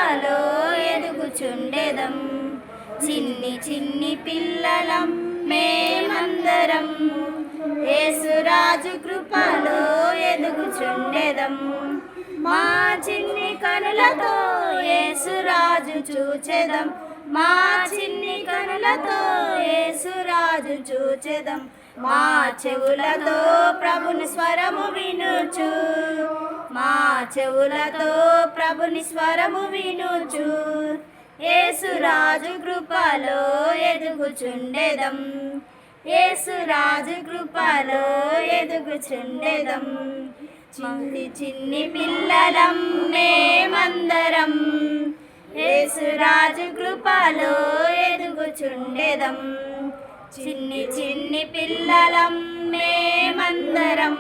కృపలో ఎదుగుచుండెదం. చిన్ని చిన్ని పిల్లలం మేమందరం యేసురాజు కృపలో ఎదుగుచుండెదం. మా చిన్ని కనులతో యేసురాజు చూచెదం. మా చిన్ని కనులతో యేసురాజు చూచెదం. మా చెవులతో ప్రభుని స్వరము వినుచు. మా చెవులతో ప్రభుని స్వరము వినుచు యేసురాజు కృపలో ఎదుగుచుండెదం. యేసురాజు కృపలో ఎదుగుచుండెదం. చిన్ని చిన్ని పిల్లలం మేమందరం యేసురాజు కృపలో ఎదుగుచుండెదం. చిన్ని చిన్ని పిల్లలం మేమందరం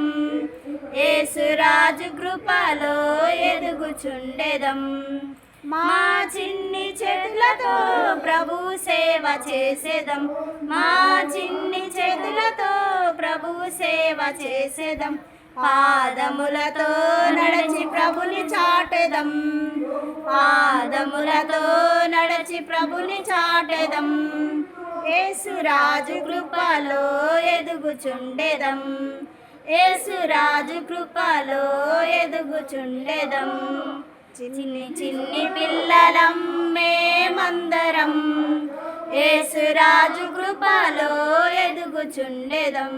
యేసురాజు కృపలో ఎదుగుచుండెదం. మా చిన్ని చేతులతో ప్రభు సేవ చేసేదం. మా చిన్ని చేతులతో ప్రభు సేవ చేసేదం. పాదములతో నడచి ప్రభుని చాటెదం. పాదములతో నడచి ప్రభుని చాటెదం. యేసురాజు కృపలో ఎదుగుచుండెదం. యేసురాజు కృపలో ఎదుగుచుండెదం. చిన్ని చిన్ని పిల్లలం మేమందరం యేసురాజు కృపలో ఎదుగుచుండెదం.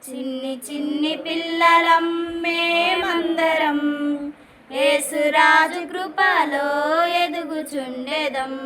చిన్ని చిన్ని పిల్లలం మేమందరం యేసురాజు కృపలో ఎదుగుచుండెదం.